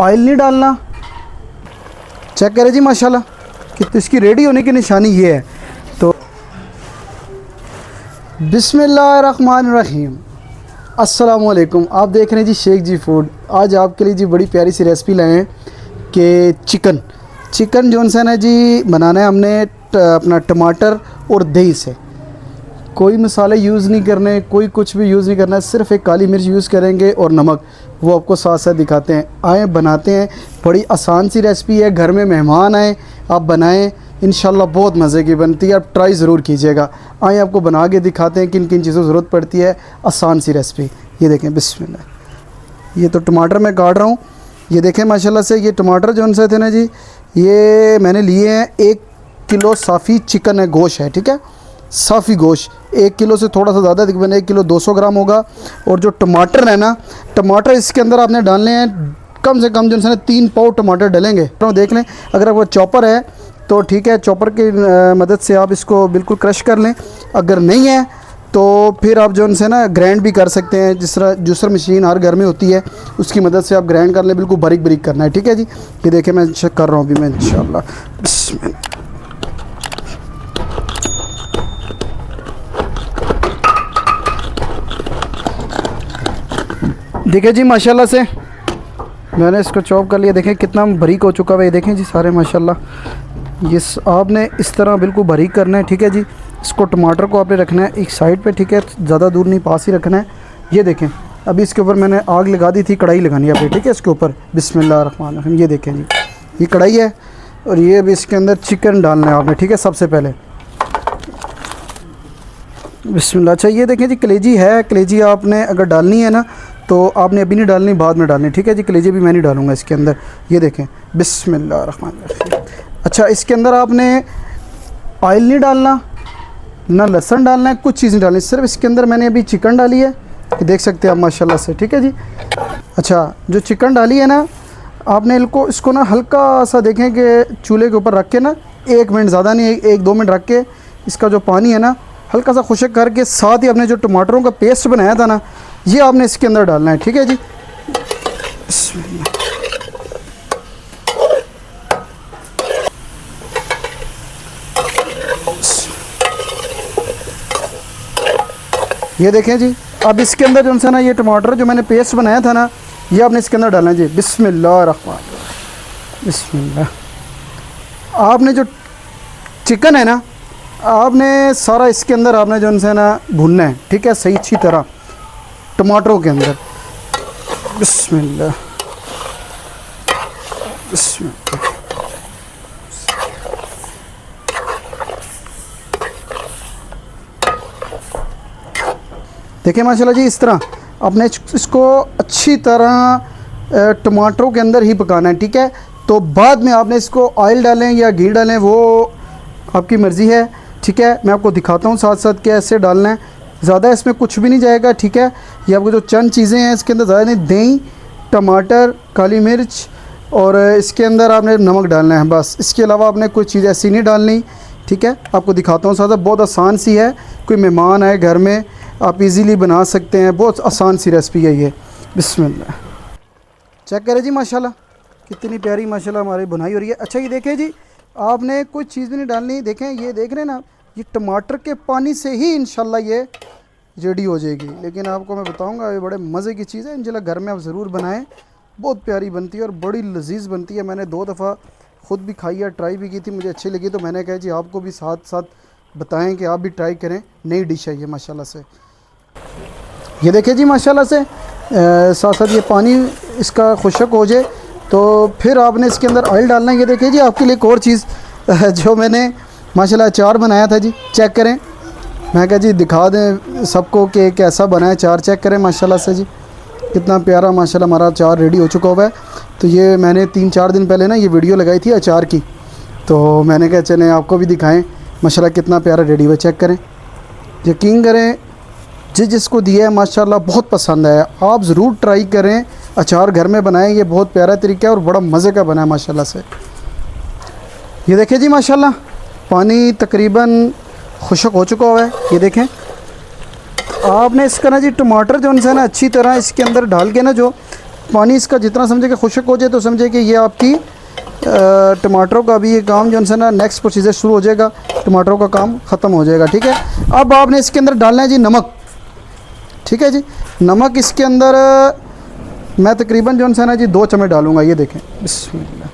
Oil नहीं डालना। Check करें जी माशाल्लाह कि तो इसकी रेडी होने की निशानी ये है। तो बिस्मिल्लाहिर्रहमानिर्रहीम, अस्सलामुअलैकुम। आप देख रहे हैं जी शेख जी फूड। आज आपके लिए जी बड़ी प्यारी सी रेसिपी लाए हैं कि चिकन जो है ना जी बनाना है हमने अपना टमाटर और दही से। कोई मसाले यूज़ नहीं करने, कोई कुछ भी यूज़ नहीं करना है, सिर्फ़ एक काली मिर्च यूज़ करेंगे और नमक। वो आपको साथ साथ दिखाते हैं। आए बनाते हैं। बड़ी आसान सी रेसिपी है, घर में मेहमान आए आप बनाएं, इंशाल्लाह बहुत मज़े की बनती है। आप ट्राई ज़रूर कीजिएगा। आए आपको बना के दिखाते हैं किन किन चीज़ों की ज़रूरत पड़ती है। आसान सी रेसिपी ये देखें। बिस्मिल्लाह। ये तो टमाटर मैं काट रहा हूँ। ये देखें माशाल्लाह से ये टमाटर जो उनसे थे ना जी, ये मैंने लिए हैं 1 किलो साफ़ी चिकन है, गोश्त है, ठीक है, साफ़ी गोश्त। 1 किलो से थोड़ा सा ज़्यादा तकरीबन 1 किलो 200 ग्राम होगा। और जो टमाटर है ना, टमाटर इसके अंदर आपने डालने हैं कम से कम जो है 3 पाव टमाटर डलेंगे। तो देख लें, अगर आपको चॉपर है तो ठीक है, चॉपर की मदद से आप इसको बिल्कुल क्रश कर लें। अगर नहीं है तो फिर आप जो उनसे ना ग्राइंड भी कर सकते हैं। जिस तरह जूसर मशीन हर घर में होती है, उसकी मदद से आप ग्राइंड कर लें। बिल्कुल बारीक बारीक करना है, ठीक है जी। ये देखें मैं चेक कर रहा हूँ अभी मैं इंशाल्लाह। बिस्मिल्लाह। देखिए जी माशाल्लाह से मैंने इसको चॉप कर लिया। देखें कितना बारीक हो चुका है। ये देखें जी सारे माशाल्लाह। ये आपने इस तरह बिल्कुल बारीक करना है, ठीक है जी। इसको टमाटर को आपने रखना है एक साइड पे, ठीक है, ज़्यादा दूर नहीं, पास ही रखना है। ये देखें अभी इसके ऊपर मैंने आग लगा दी थी, कढ़ाई लगानी है आपने, ठीक है। इसके ऊपर बिस्मिल्लाहिर्रहमानिर्रहीम। ये देखें जी, ये कढ़ाई है और ये अभी इसके अंदर चिकन डालना है आपने, ठीक है। सबसे पहले बिस्मिल्लाह। अच्छा ये देखें जी कलेजी है, कलेजी आपने अगर डालनी है ना तो आपने अभी नहीं डालनी, बाद में डालनी, ठीक है जी। कलेजी भी मैं नहीं डालूँगा इसके अंदर। ये देखें बिस्मिल्लाहिर्रहमानिर्रहीम। अच्छा इसके अंदर आपने ऑयल नहीं डालना, ना लहसुन डालना है, कुछ चीज़ नहीं डालनी। सिर्फ इसके अंदर मैंने अभी चिकन डाली है, ये देख सकते हैं आप माशाल्लाह से, ठीक है जी। अच्छा जो चिकन डाली है ना, आपने इसको ना हल्का सा देखें कि चूल्हे के ऊपर रख के ना 1 मिनट, ज़्यादा नहीं, 1-2 मिनट रख के इसका जो पानी है ना हल्का सा खुश्क करके, साथ ही आपने जो टमाटरों का पेस्ट बनाया था ना, ये आपने इसके अंदर डालना है, ठीक है जी। ये देखें जी, अब इसके अंदर जो है ना ये टमाटर जो मैंने पेस्ट बनाया था ना, ये आपने इसके अंदर डालना है जी। बिस्मिल्लाह। आपने जो चिकन है ना, आपने सारा इसके अंदर आपने जो है ना भूनना है, ठीक है, सही अच्छी तरह टमाटरों के अंदर। बिस्मिल्लाह बिस्मिल्लाह। देखिए माशाल्लाह जी, इस तरह आपने इसको अच्छी तरह टमाटरों के अंदर ही पकाना है, ठीक है। तो बाद में आपने इसको ऑयल डालें या घी डालें, वो आपकी मर्ज़ी है, ठीक है। मैं आपको दिखाता हूँ साथ साथ कि ऐसे डालना है। ज़्यादा इसमें कुछ भी नहीं जाएगा, ठीक है। ये आपको जो चंद चीज़ें हैं इसके अंदर ज़्यादा नहीं, दही, टमाटर, काली मिर्च और इसके अंदर आपने नमक डालना है, बस। इसके अलावा आपने कोई चीज़ ऐसी नहीं डालनी, ठीक है। आपको दिखाता हूँ साथ साथ। बहुत आसान सी है, कोई मेहमान आए घर में आप इजीली बना सकते हैं। बहुत आसान सी रेसिपी है ये। बिस्मिल्लाह। चेक करें जी माशाल्लाह कितनी प्यारी माशाल्लाह हमारी बुनाई हो रही है। अच्छा ये देखें जी, आपने कोई चीज़ भी नहीं डालनी। देखें ये देख रहे हैं ना, ये टमाटर के पानी से ही इंशाल्लाह ये रेडी हो जाएगी। लेकिन आपको मैं बताऊंगा ये बड़े मज़े की चीज़ है, इंशाल्लाह घर में आप ज़रूर बनाएं। बहुत प्यारी बनती है और बड़ी लजीज़ बनती है। मैंने 2 दफ़ा ख़ुद भी खाई है, ट्राई भी की थी, मुझे अच्छी लगी, तो मैंने कहा जी आपको भी साथ साथ बताएं कि आप भी ट्राई करें। नई डिश है ये माशाल्लाह से। ये देखें जी माशाल्लाह से साथ साथ ये पानी इसका खुश्क हो जाए तो फिर आपने इसके अंदर ऑयल डालना है। ये देखिए जी आपके लिए एक और चीज़ जो मैंने माशाल्लाह अचार बनाया था जी, चेक करें। मैं कहा जी दिखा दें सबको कि कैसा बना है अचार। चेक करें माशाल्लाह से जी, कितना प्यारा माशाल्लाह हमारा अचार रेडी हो चुका हुआ है। तो ये मैंने 3-4 दिन पहले ना ये वीडियो लगाई थी अचार की, तो मैंने कहा चलें आपको भी दिखाएँ माशाल्लाह कितना प्यारा रेडी हुआ। चेक करें, यकीन करें जिसको दिया है माशाल्लाह बहुत पसंद आया। आप ज़रूर ट्राई करें, अचार घर में बनाएं। ये बहुत प्यारा तरीका है और बड़ा मज़े का बना है माशाल्लाह से। ये देखिए जी माशाल्लाह पानी तकरीबन खुश्क हो चुका हुआ है। ये देखें आपने इसका ना जी टमाटर जो है ना अच्छी तरह इसके अंदर डाल के ना जो पानी इसका जितना समझे कि खुश्क हो जाए तो समझे कि ये आपकी टमाटरों का भी ये काम जो है ना नेक्स्ट प्रोसीजर शुरू हो जाएगा, टमाटरों का काम ख़त्म हो जाएगा। ठीक है, अब आपने इसके अंदर डालना है जी नमक। ठीक है जी, नमक इसके अंदर मैं तकरीबन जो है ना जी 2 चम्मच डालूँगा। ये देखें, बिस्मिल्लाह।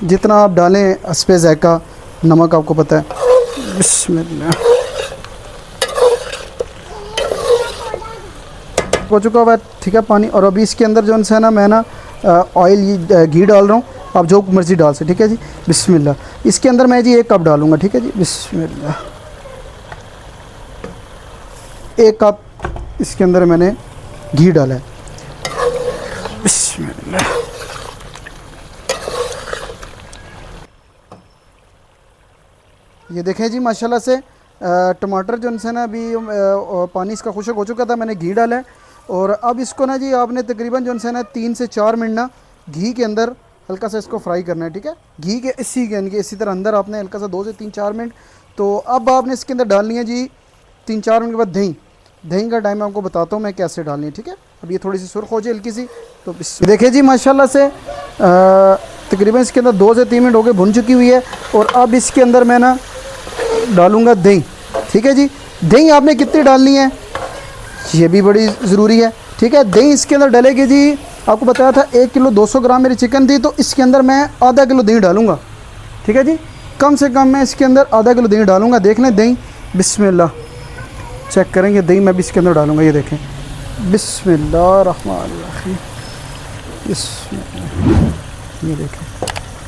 जितना आप डालें हस्बे ज़ायका नमक आपको पता है। बिस्मिल्लाह हो चुका हुआ है। ठीक है पानी, और अभी इसके अंदर जो है ना मैं ना ऑयल घी डाल रहा हूँ, आप जो मर्ज़ी डाल से। ठीक है जी, बिस्मिल्लाह। इसके अंदर मैं जी 1 कप डालूँगा। ठीक है जी, बिस्मिल्लाह। 1 कप इसके अंदर मैंने घी डाला है। बिस्मिल्लाह। ये देखें जी माशाल्लाह से टमाटर जो है ना अभी पानी इसका खुश्क हो चुका था, मैंने घी डाला है। और अब इसको ना जी आपने तकरीबन जो है ना 3 से 4 मिनट ना घी के अंदर हल्का सा इसको फ्राई करना है। ठीक है, घी के इसी तरह अंदर आपने हल्का सा 2 से 3-4 मिनट। तो अब आपने इसके अंदर डालनी है जी 3-4 मिनट के बाद दही। दही का टाइम आपको बताता हूँ मैं कैसे डालनी है। ठीक है, अब ये थोड़ी सी सुर्ख हो जाए हल्की सी। तो देखिए जी माशाल्लाह से तकरीबन इसके अंदर 2 से 3 मिनट हो गए, भुन चुकी हुई है। और अब इसके अंदर मैं ना डालूँगा दही। ठीक है जी, दही आपने कितनी डालनी है ये भी बड़ी ज़रूरी है। ठीक है, दही इसके अंदर डलेगी जी, आपको बताया था 1 किलो 200 ग्राम मेरी चिकन थी, तो इसके अंदर मैं आधा किलो दही डालूँगा। ठीक है जी, कम से कम मैं इसके अंदर आधा किलो दही डालूँगा। देख लें दही, बिस्मिल्लाह। चेक करेंगे दही मैं भी इसके अंदर डालूँगा। ये देखें, बिस्मिल्लाहिर्रहमानिर्रहीम। ये देखें,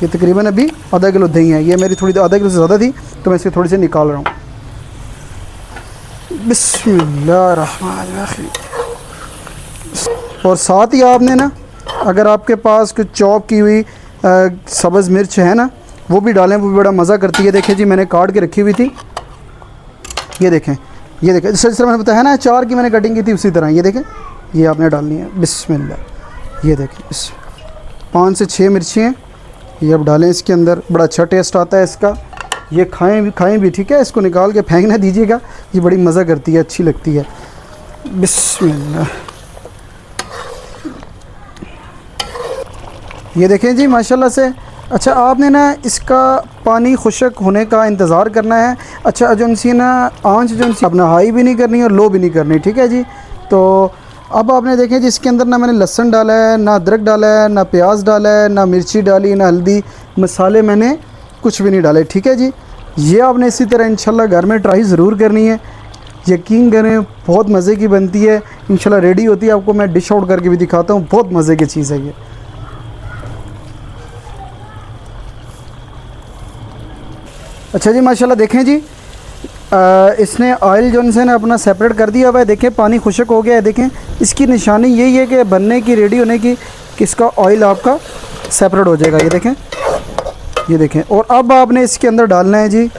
ये तकरीबन अभी आधा किलो दही है। ये मेरी थोड़ी आधा किलो से ज़्यादा थी तो मैं इसके थोड़ी सी निकाल रहा हूँ। बिस्मिल्लाहिर्रहमानिर्रहीम। और साथ ही आपने ना अगर आपके पास कुछ चॉप की हुई सब्ज़ मिर्च है ना वो भी डालें, वो भी बड़ा मज़ा करती है। देखिए जी मैंने काट के रखी हुई थी। ये देखें, ये देखें, जिस तरह मैंने बताया ना 4 की मैंने कटिंग की थी उसी तरह। ये देखें, ये आपने डालनी है। बिस्मिल्लाह। ये देखें, 5 से 6 मिर्ची हैं, ये अब डालें इसके अंदर। बड़ा अच्छा टेस्ट आता है इसका, ये खाएं भी। ठीक है, इसको निकाल के फेंक ना दीजिएगा, ये बड़ी मज़ा करती है, अच्छी लगती है। बिस्मिल्लाह। ये देखें जी माशाल्लाह से। अच्छा, आपने ना इसका पानी खुश्क होने का इंतज़ार करना है। अच्छा, जो सी ना आँच जो सी अपना हाई भी नहीं करनी और लो भी नहीं करनी। ठीक है जी, तो अब आपने देखें जी इसके अंदर ना मैंने लहसुन डाला है, ना अदरक डाला है, ना प्याज डाला है, ना मिर्ची डाली, ना हल्दी, मसाले मैंने कुछ भी नहीं डाले। ठीक है जी, ये आपने इसी तरह इंशाल्लाह घर में ट्राई ज़रूर करनी है। यकीन करें बहुत मज़े की बनती है। इंशाल्लाह रेडी होती है, आपको मैं डिश आउट करके भी दिखाता हूँ, बहुत मज़े की चीज़ है ये। अच्छा जी माशाल्लाह देखें जी, इसने ऑयल जो है ना अपना सेपरेट कर दिया हुआ है। देखें पानी खुश्क हो गया है। देखें इसकी निशानी यही है कि बनने की रेडी होने की, कि इसका ऑयल आपका सेपरेट हो जाएगा। ये देखें, ये देखें। और अब आपने इसके अंदर डालना है जी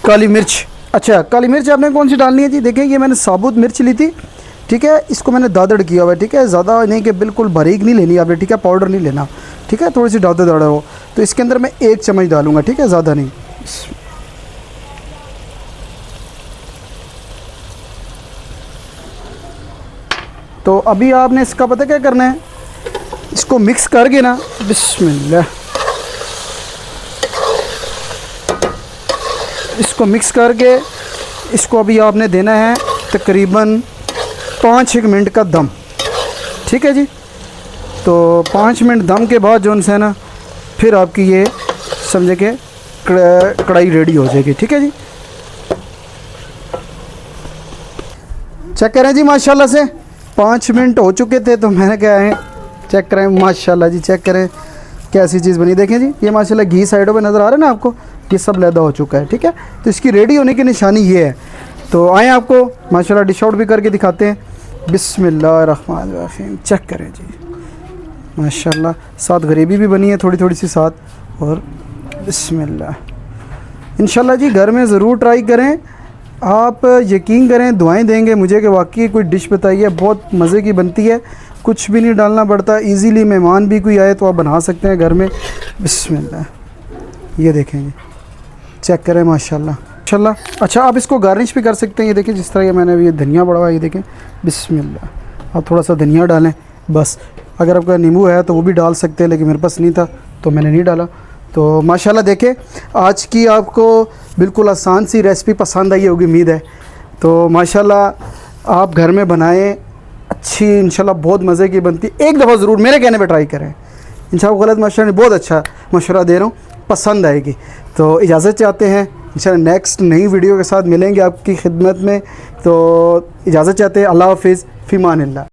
काली मिर्च। अच्छा, काली मिर्च आपने कौन सी डालनी है जी? देखें ये मैंने साबुत मिर्च ली थी। ठीक है, इसको मैंने दादड़ किया हुआ है। ठीक है, ज़्यादा नहीं कि बिल्कुल बारीक नहीं लेनी आपने। ठीक है, पाउडर नहीं लेना। ठीक है, थोड़ी सी दादड़ दादड़ हो। तो इसके अंदर मैं 1 चम्मच डालूँगा। ठीक है, ज़्यादा नहीं। तो अभी आपने इसका पता क्या करना है, इसको मिक्स करके ना, बिस्मिल्लाह, इसको मिक्स करके इसको अभी आपने देना है तकरीबन 5-1 मिनट का दम। ठीक है जी, तो 5 मिनट दम के बाद जो है ना फिर आपकी ये समझे कि कढ़ाई रेडी हो जाएगी। ठीक है जी, चेक करें जी माशाल्लाह से 5 मिनट हो चुके थे, तो मैंने क्या है चेक करें माशाल्लाह जी, चेक करें कैसी चीज़ बनी। देखें जी, ये माशाल्लाह घी साइडों पे नज़र आ रहा है ना आपको, ये सब लैदा हो चुका है। ठीक है, तो इसकी रेडी होने की निशानी ये है। तो आए आपको माशाल्लाह डिश आउट भी करके दिखाते हैं। बिस्मिल्लाहिर्रहमानिर्रहीम। चेक करें जी माशाल्लाह, साथ ग्रेवी भी बनी है थोड़ी थोड़ी सी साथ। और बिस्मिल्लाह, इंशाल्लाह जी घर में ज़रूर ट्राई करें। आप यकीन करें दुआएं देंगे मुझे कि वाकई कोई डिश बताइए, बहुत मज़े की बनती है, कुछ भी नहीं डालना पड़ता। इजीली मेहमान भी कोई आए तो आप बना सकते हैं घर में। बिस्मिल्लाह, ये देखें जी, चेक करें माशाल्लाह, माशाल्लाह। अच्छा, आप इसको गार्निश भी कर सकते हैं। ये देखें जिस तरह ये मैंने अभी ये धनिया पड़ा हुआ है, ये देखें, बिस्मिल्लाह। आप थोड़ा सा धनिया डालें बस। अगर आपका नींबू है तो वो भी डाल सकते हैं, लेकिन मेरे पास नहीं था तो मैंने नहीं डाला। तो माशाल्लाह देखें, आज की आपको बिल्कुल आसान सी रेसिपी पसंद आई होगी, उम्मीद है। तो माशाल्लाह आप घर में बनाएं, अच्छी इंशाल्लाह बहुत मज़े की बनती। एक दफ़ा ज़रूर मेरे कहने पे ट्राई करें, इंशाल्लाह गलत मशवरा नहीं, बहुत अच्छा मशवरा दे रहा हूँ, पसंद आएगी। तो इजाज़त चाहते हैं, इंशाल्लाह नेक्स्ट नई वीडियो के साथ मिलेंगे आपकी खिदमत में। तो इजाज़त चाहते हैं, अल्लाह हाफ़िज़, फ़ी अमानिल्लाह।